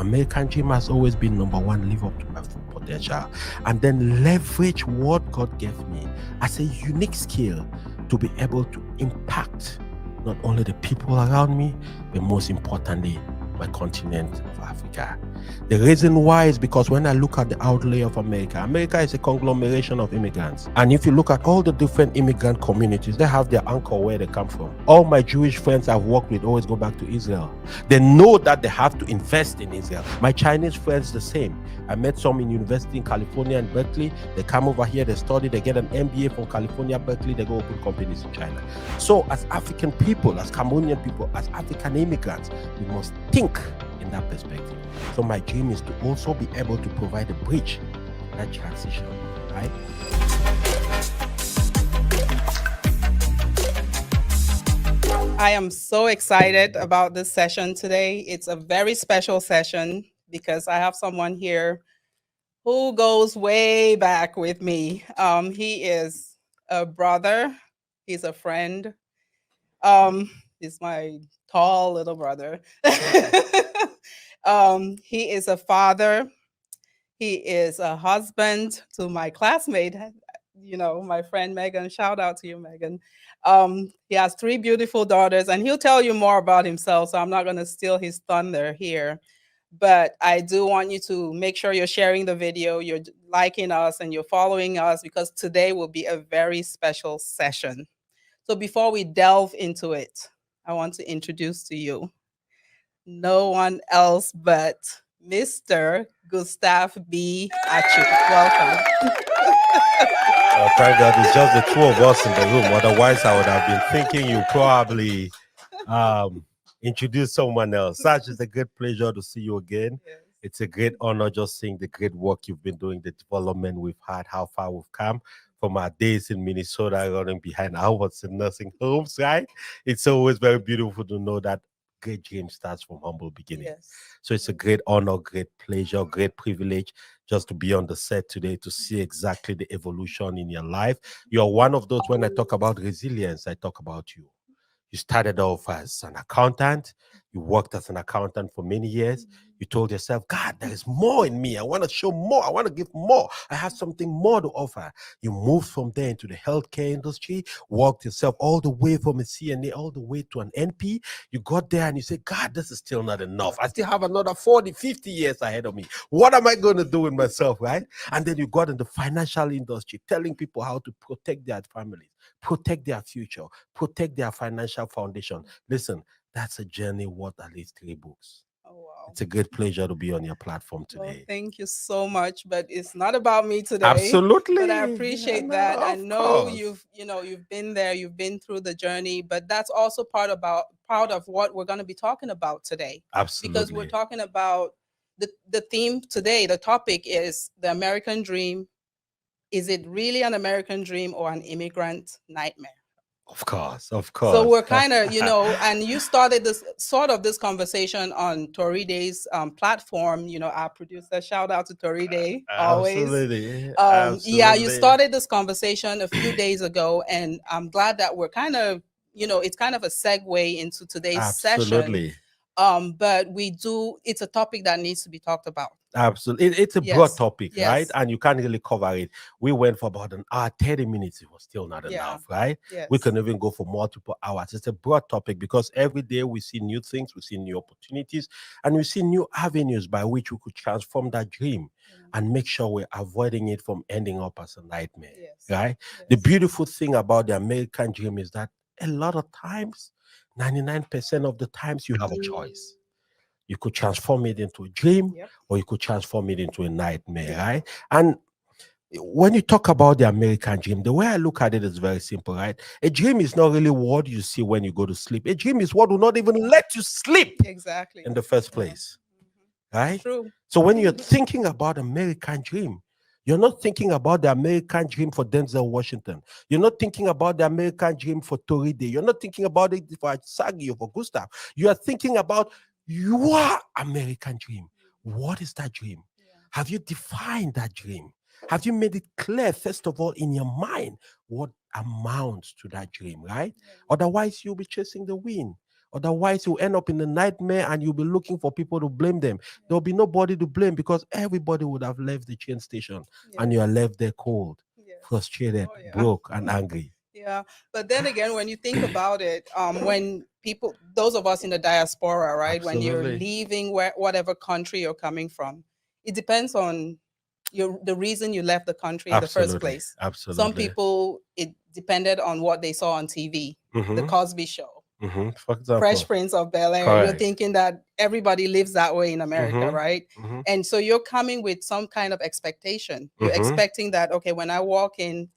American dream has always been number one, live up to my full potential, and then leverage what God gave me as a unique skill to be able to impact not only the people around me, but most importantly, my continent of Africa. The reason why is because when I look at the outlay of America, America is a conglomeration of immigrants. And if you look at all the different immigrant communities, they have their anchor where they come from. All my Jewish friends I've worked with always go back to Israel. They know that they have to invest in Israel. My Chinese friends, the same. I met some in university in California and Berkeley. They come over here, they study, they get an MBA from California, Berkeley, they go open companies in China. So as African people, as Cambodian people, as African immigrants, we must think in that perspective. So my dream is to also be able to provide a bridge, that transition, right? I am so excited about this session today. It's a very special session because I have someone here who goes way back with me. He is a brother. He's a friend. He's my tall little brother. He is a father. He is a husband to my classmate, my friend Megan. Shout out to you, Megan. He has 3 beautiful daughters, and he'll tell you more about himself, so I'm not going to steal his thunder here. But I do want you to make sure you're sharing the video, you're liking us, and you're following us, because today will be a very special session. So before we delve into it, I want to introduce to you no one else but Mr. Gustav B. Achu. Welcome. Oh, thank God it's just the two of us in the room. Otherwise, I would have been thinking you probably introduce someone else. Such is a great pleasure to see you again. Yes. It's a great honor just seeing the great work you've been doing, the development we've had, how far we've come from our days in Minnesota, running behind hours in nursing homes, right? It's always very beautiful to know that great dream starts from humble beginning. Yes. So it's a great honor, great pleasure, great privilege just to be on the set today to see exactly the evolution in your life. You're one of those, when I talk about resilience, I talk about you. You started off as an accountant. You worked as an accountant for many years. You told yourself, God, there is more in me. I want to show more. I want to give more. I have something more to offer. You moved from there into the healthcare industry, worked yourself all the way from a CNA all the way to an NP. You got there and you said, God, this is still not enough. I still have another 40, 50 years ahead of me. What am I going to do with myself, right? And then you got in the financial industry, telling people how to protect their families, protect their future, protect their financial foundation. Listen, that's a journey worth at least 3 books. Oh, wow. It's a great pleasure to be on your platform Well, today. thank you so much, but it's not about me today. Absolutely. But I appreciate that. I Of know course. you've been there, you've been through the journey, but that's also part of what we're going to be talking about today. Absolutely. Because we're talking about the theme today. The topic is the American dream. Is it really an American dream or an immigrant nightmare? Of course, of course. So we're kind of, and you started this conversation on Toride's platform. Our producer, shout out to Toride, always. Absolutely. Yeah, you started this conversation a few days ago, and I'm glad that we're kind of, it's kind of a segue into today's session. Absolutely. But it's a topic that needs to be talked about. Absolutely. It's a Yes. broad topic, Yes. right? And you can't really cover it. We went for about an hour, 30 minutes. It was still not Yeah. enough, right? Yes. We can even go for multiple hours. It's a broad topic because every day we see new things, we see new opportunities, and we see new avenues by which we could transform that dream and make sure we're avoiding it from ending up as a nightmare, Yes. right? Yes. The beautiful thing about the American dream is that a lot of times, 99% of the times, you have a choice. You could transform it into a dream, Yep. or you could transform it into a nightmare, right? And when you talk about the American dream, the way I look at it is very simple, right? A dream is not really what you see when you go to sleep. A dream is what will not even let you sleep Exactly. in the first place, right? True. So when you're thinking about American dream, you're not thinking about the American dream for Denzel Washington. You're not thinking about the American dream for Toride. You're not thinking about it for Sagi or for Gustav. You are thinking about your American dream. What is that dream? Have you defined that dream? Have you made it clear, first of all, in your mind, what amounts to that dream, right? Otherwise, you'll be chasing the wind. Otherwise, you'll end up in a nightmare and you'll be looking for people to blame them. There'll be nobody to blame because everybody would have left the train station and you are Yes. left there cold, Yes. frustrated, Oh, yeah. broke, and angry. Yeah. But then again, when you think about it, when people, those of us in the diaspora, right, when you're Absolutely. leaving whatever country you're coming from, it depends on the reason you left the country in the first Absolutely. place. Absolutely. Some people, it depended on what they saw on TV, the Mhm. Cosby Show, For example. Fresh Prince of Bel-Air. You're Correct. thinking that everybody lives that way in America, Mhm. right? Mhm. And so you're coming with some kind of expectation. You're Mhm. expecting that, okay, when I walk in,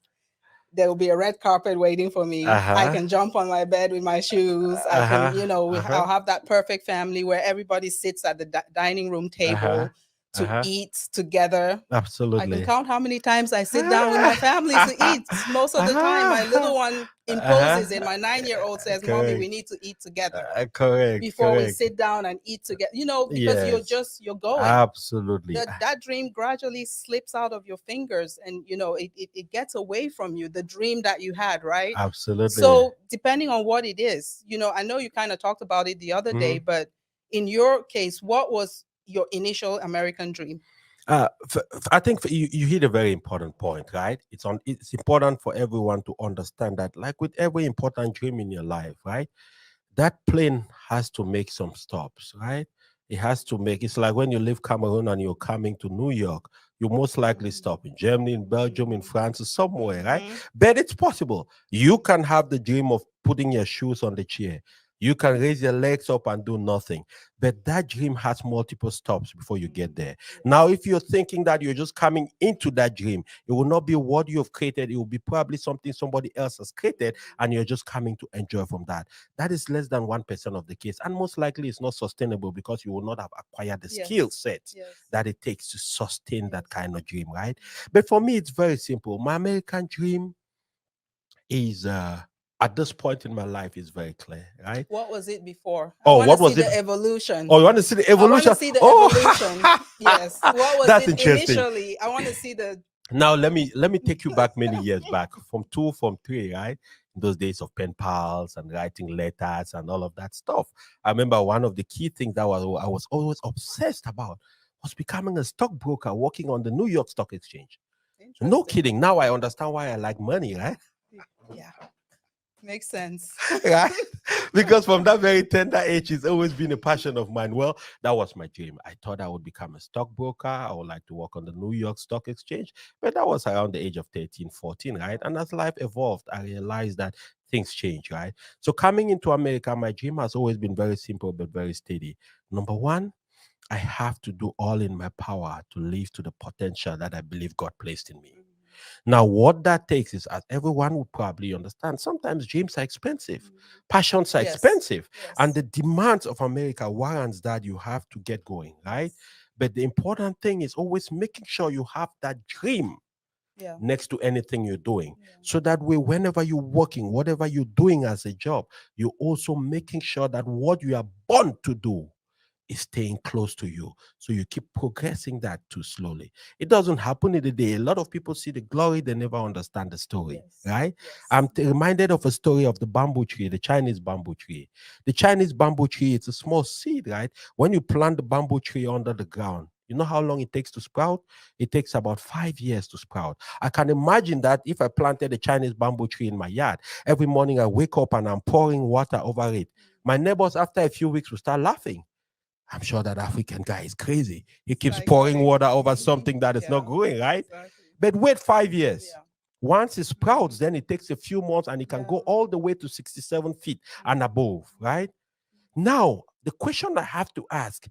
there will be a red carpet waiting for me. I can jump on my bed with my shoes. I can, I'll have that perfect family where everybody sits at the dining room table to eat together. I Absolutely. can count how many times I sit down with my family to eat. Most of the time, my little one imposes it. My 9-year-old says, "Mommy, we need to eat together Correct. before we Correct. sit down and eat together." Because Yes. you're going. Absolutely. That dream gradually slips out of your fingers, and it gets away from you, the dream that you had, right? Absolutely. So depending on what it is, I know you kind of talked about it the other day, but in your case, what was your initial American dream? I think you hit a very important point, right? It's important for everyone to understand that, like with every important dream in your life, right? That plane has to make some stops, right? It has to make. It's like when you leave Cameroon and you're coming to New York, you most likely stop in Germany, in Belgium, in France, or somewhere, right? But it's possible. You can have the dream of putting your shoes on the chair. You can raise your legs up and do nothing. But that dream has multiple stops before you get there. Now, if you're thinking that you're just coming into that dream, it will not be what you have created. It will be probably something somebody else has created, and you're just coming to enjoy from that. That is less than 1% of the case. And most likely it's not sustainable because you will not have acquired the skill set that it takes to sustain that kind of dream, right? But for me, it's very simple. My American dream is at this point in my life is very clear, right? What was it before? I Oh, want what to see was it? the evolution. Oh, you want to see the I want evolution? to see the Oh, evolution. Yes. What was that's it interesting. initially? I want to see the Now let me take you back many years back, from 3, right? In those days of pen pals and writing letters and all of that stuff. I remember one of the key things that I was always obsessed about was becoming a stockbroker working on the New York Stock Exchange. No kidding. Now I understand why I like money, right? Yeah. Makes sense. Right? Because from that very tender age, it's always been a passion of mine. Well, that was my dream. I thought I would become a stockbroker. I would like to work on the New York Stock Exchange. But that was around the age of 13, 14, right? And as life evolved, I realized that things change, right? So coming into America, my dream has always been very simple but very steady. Number one, I have to do all in my power to live to the potential that I believe God placed in me. Now, what that takes is, as everyone would probably understand, sometimes dreams are expensive, passions are expensive, and the demands of America warrants that you have to get going, right? But the important thing is always making sure you have that dream next to anything you're doing. So that way, whenever you're working, whatever you're doing as a job, you're also making sure that what you are born to do is staying close to you. So you keep progressing that too slowly. It doesn't happen in a day. A lot of people see the glory, they never understand the story, right? I'm reminded of a story of the bamboo tree, the Chinese bamboo tree. The Chinese bamboo tree, it's a small seed, right? When you plant the bamboo tree under the ground, you know how long it takes to sprout? It takes about 5 years to sprout. I can imagine that if I planted a Chinese bamboo tree in my yard, every morning I wake up and I'm pouring water over it. My neighbors, after a few weeks, will start laughing. I'm sure that African guy is crazy. He keeps pouring water over something that is not growing, right? But wait 5 years. Once it sprouts, then it takes a few months and it can go all the way to 67 feet and above, right? Now, the question I have to ask,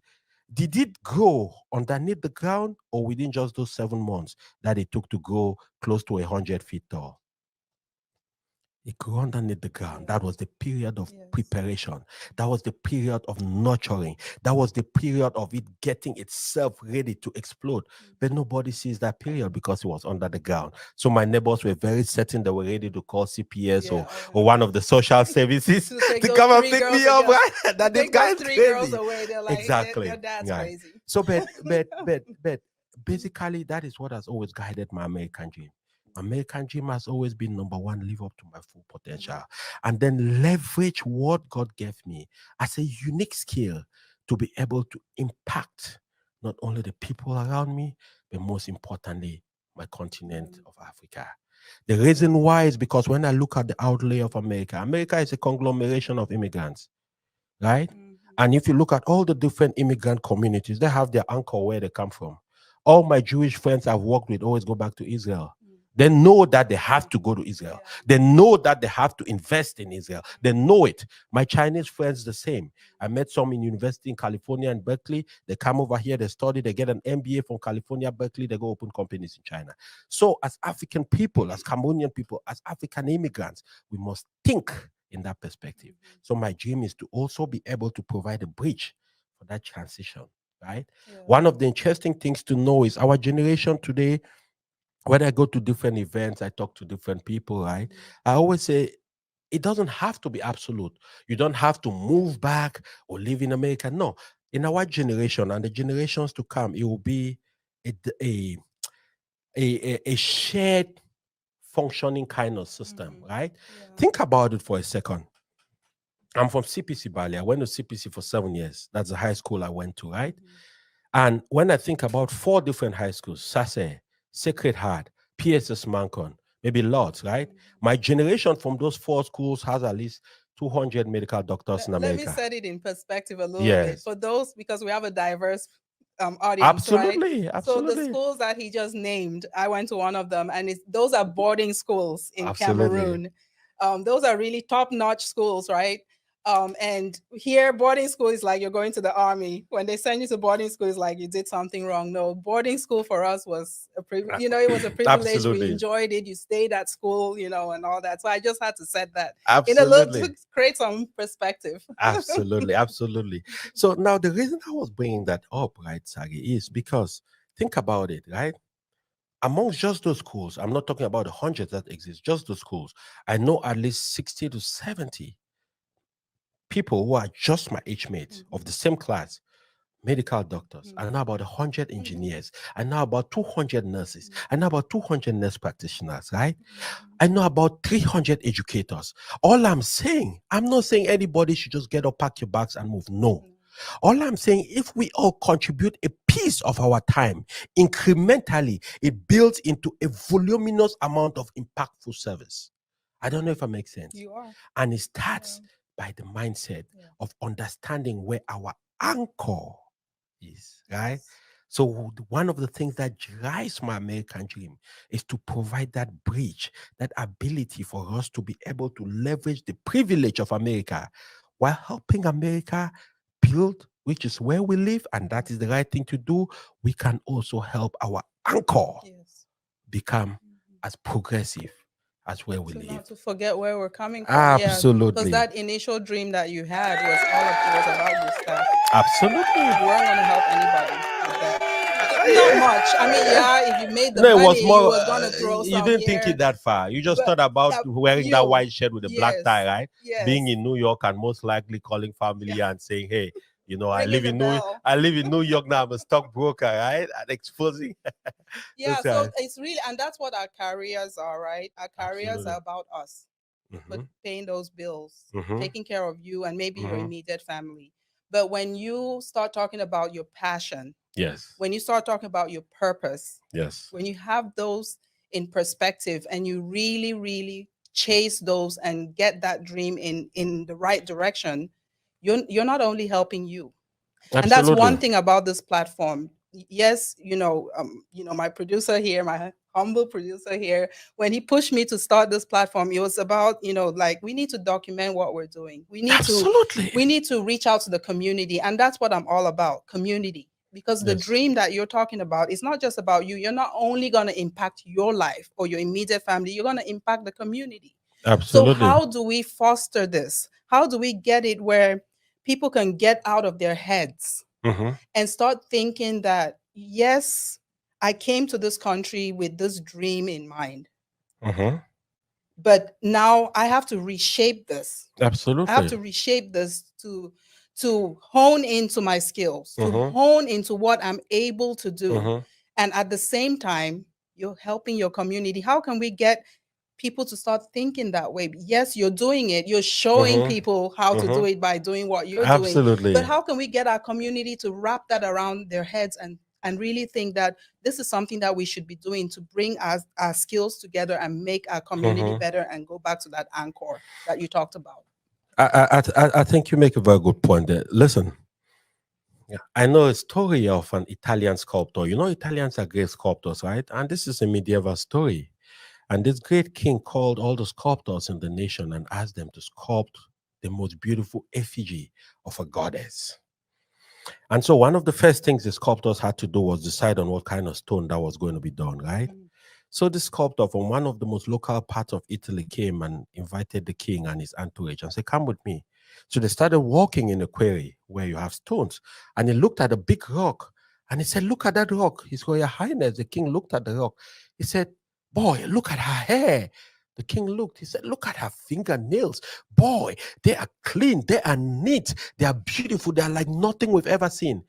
did it grow underneath the ground or within just those 7 months that it took to grow close to 100 feet tall? It grew underneath the ground. That was the period of preparation. That was the period of nurturing. That was the period of it getting itself ready to explode. But nobody sees that period because it was under the ground. So my neighbors were very certain they were ready to call CPS or one of the social services to come and pick me up, right? That this guy is 3 girls crazy. away. They're like, Exactly. their dad's Right. crazy. So, but basically, that is what has always guided my American dream. American dream has always been number one, live up to my full potential, Mhm. and then leverage what God gave me as a unique skill to be able to impact not only the people around me, but most importantly, my continent Mhm. of Africa. The reason why is because when I look at the outlay of America, America is a conglomeration of immigrants, right? Mhm. And if you look at all the different immigrant communities, they have their anchor where they come from. All my Jewish friends I've worked with always go back to Israel. Mhm. They know that they have to go to Israel. Yeah. They know that they have to invest in Israel. They know it. My Chinese friends, the same. I met some in university in California and Berkeley. They come over here, they study, they get an MBA from California, Berkeley, they go open companies in China. So, as African people, as Cambodian people, as African immigrants, we must think in that perspective. Mhm. So my dream is to also be able to provide a bridge for that transition, right? Yeah. One of the interesting things to know is our generation today, when I go to different events, I talk to different people, right? Mhm. I always say it doesn't have to be absolute. You don't have to move back or live in America. No. In our generation and the generations to come, it will be a, a, a shared functioning kind of system, Mhm. right? Yeah. Think about it for a second. I'm from CPC Bali. I went to CPC for 7 years. That's the high school I went to, right? Mhm. And when I think about four different high schools, Sase, Sacred Heart, PSS Mancon, maybe Lords, right? Mhm. My generation from those four schools has at least 200 medical doctors in Let me America. set it in perspective a little bit Yes, for those, because we have a diverse audience, right? absolutely, So the absolutely, schools that he just named, I went to one of them, and those are boarding schools in absolutely. Cameroon. Those are really top-notch schools, right? And here, boarding school is like you're going to the army. When they send you to boarding school, it's like you did something wrong. No, boarding school for us was it was a privilege. We Absolutely, enjoyed it. You stayed at school, and all that. So I just had to set that in a little to absolutely. create some perspective. Absolutely, absolutely. So now the reason I was bringing that up, right, Sagi, is because think about it, right? Amongst just those schools, I'm not talking about the hundreds that exist, just those schools, I know at least 60 to 70 people who are just my age mates of Mhm. the same class, medical doctors. I know Mhm. about 100 Mhm. engineers. I know about 200 nurses. I know about 200 nurse practitioners, right? Mhm. I know about 300 educators. All I'm saying, I'm not saying anybody should just get up, pack your bags, and move. No. Mhm. All I'm saying, if we all contribute a piece of our time incrementally, it builds into a voluminous amount of impactful service. I don't know if I make sense. You are. And it Yeah. starts by the mindset Yeah. of understanding where our anchor is, right? Yes. So one of the things that drives my American dream is to provide that bridge, that ability for us to be able to leverage the privilege of America while helping America build, which is where we live, and that is the right thing to do. We can also help our anchor Yes. become Mhm. as progressive as where we To live. not to forget where we're coming from. Yeah. Because Absolutely. that initial dream that you had was it was about you staff. Absolutely. You weren't going to help anybody with that. Not much. I mean, yeah, if you made the No, it was money, you more. was going to throw You some didn't think it here. that far. You just But thought about yeah, wearing that you, white shirt with a black yes, tie, right? yes, Being in New York and most likely calling yeah, family and saying, "Hey, ringing the bell. I live in New York now. I'm a stockbroker, right?" And exposing Yeah, those so guys. it's really, and that's what our careers are, right? Our careers Absolutely. are about us, but Mm-hmm. paying those bills, Mm-hmm. taking care of you and maybe your Mm-hmm. immediate family. But when you start talking about your passion, Yes. when you start talking about your purpose, Yes. when you have those in perspective and you really, really chase those and get that dream in the right direction, you're not only helping you, and that's one Absolutely. thing about this platform. Yes, my producer here, my humble producer here, when he pushed me to start this platform, it was about, like, we need to document what we're doing. we need to Absolutely. we need to reach out to the community, and that's what I'm all about, community. Because the Yes. dream that you're talking about is not just about you. You're not only going to impact your life or your immediate family, you're going to impact the community. So Absolutely. how do we foster this? How do we get it where people can get out of their heads Mm-hmm. and start thinking that, yes, I came to this country with this dream in mind, Mm-hmm. but now I have to reshape this. I have Absolutely. to reshape this to hone into my skills, to Mm-hmm. hone into what I'm able to do. Mm-hmm. And at the same time, you're helping your community. How can we get people to start thinking that way? Yes, you're doing it. You're showing Mm-hmm. people how to do Mm-hmm. it by doing what you're doing. But Absolutely. how can we get our community to wrap that around their heads and really think that this is something that we should be doing to bring our skills together and make our community Mm-hmm. better and go back to that anchor that you talked about? I think you make a very good point there. Listen, yeah, I know a story of an Italian sculptor. You know, Italians are great sculptors, right? And this is a medieval story. And this great king called all the sculptors in the nation and asked them to sculpt the most beautiful effigy of a goddess. And so one of the first things the sculptors had to do was decide on what kind of stone that was going to be done, right? Mhm. So the sculptor from one of the most local parts of Italy came and invited the king and his entourage and said, "Come with me." So they started walking in a quarry where you have stones. And he looked at a big rock and he said, "Look at that rock." His Royal Highness, the king, looked at the rock. He said, "Boy, look at her hair." The king looked. He said, "Look at her fingernails. Boy, they are clean. They are neat. They are beautiful. They are like nothing we've ever seen."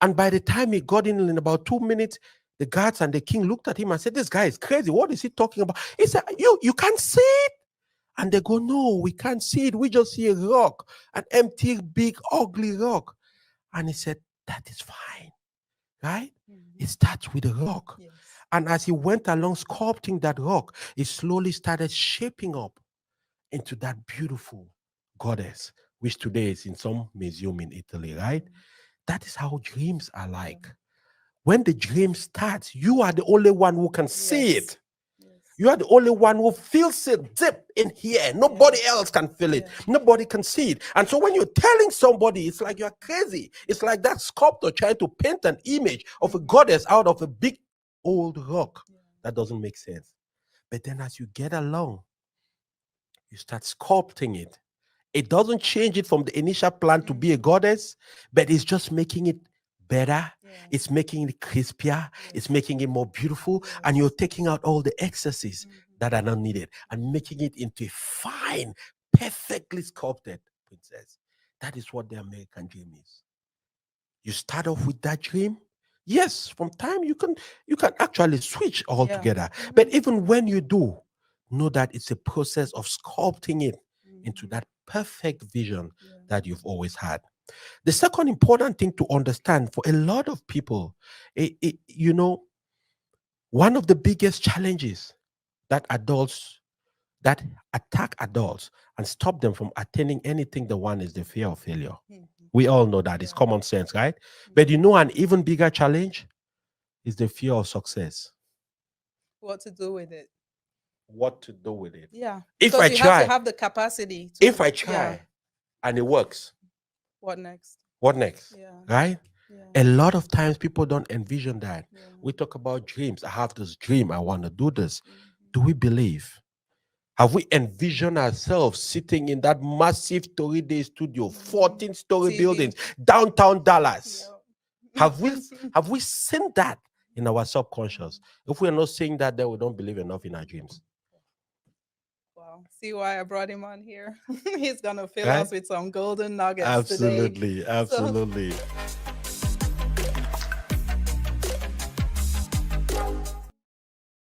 And by the time he got in about 2 minutes, the guards and the king looked at him and said, "This guy is crazy. What is he talking about?" He said, You can't see it." And they go, "No, we can't see it. We just see a rock, an empty, big, ugly rock." And he said, "That is fine, right?" It Mhm. starts with a rock. Yes. And as he went along sculpting that rock, it slowly started shaping up into that beautiful goddess, which today is in some museum in Italy, right? Mhm. That is how dreams are Yeah. like. When the dream starts, you are the only one who can see Yes. it. Yes. You are the only one who feels it deep in here. Yeah. Nobody else can feel it. Yeah. Nobody can see it. And so when you're telling somebody, it's like you're crazy. It's like that sculptor trying to paint an image of a Mhm. goddess out of a big old rock. Yeah. That doesn't make sense. But then as you get along, you start sculpting it. It doesn't change it from the initial plan to be a Mhm. goddess, but it's just making it better. Yeah. It's making it crispier. It's Yes. making it more beautiful. And you're Yes. taking out all the excesses Mhm. that are not needed and making it into a fine, perfectly sculpted princess. That is what the American dream is. You start off with that dream. Yes, from time you can actually switch Yeah. altogether. But Mhm. even when you do, know that it's a process of sculpting it into Mhm. that perfect vision Yeah. that you've always had. The second important thing to understand for a lot of people, one of the biggest challenges that adults that attack adults and stop them from attaining anything they want is the fear of failure. Mhm. We all know that it's Yeah. common sense, right? But Mhm. you know, an even bigger challenge is the fear of success. What to do with it? What to do with it? Yeah. If Because I you have to try, have the capacity if to. I Yeah. try and it works, What next? what next? Yeah. Right? Yeah. A lot of times people don't envision that. Yeah. We talk about dreams. I have this dream. I want to do this. Mhm. Do we believe? Have we envisioned ourselves sitting in that massive 3-day studio, Mhm. 14-story TV. buildings, downtown Dallas? Yeah. Have we seen that in our subconscious? Mhm. If we are not seeing that, then we don't believe enough in our dreams. Wow. See why I brought him on here? He's gonna fill Right? us with some golden nuggets today. Absolutely. So Absolutely.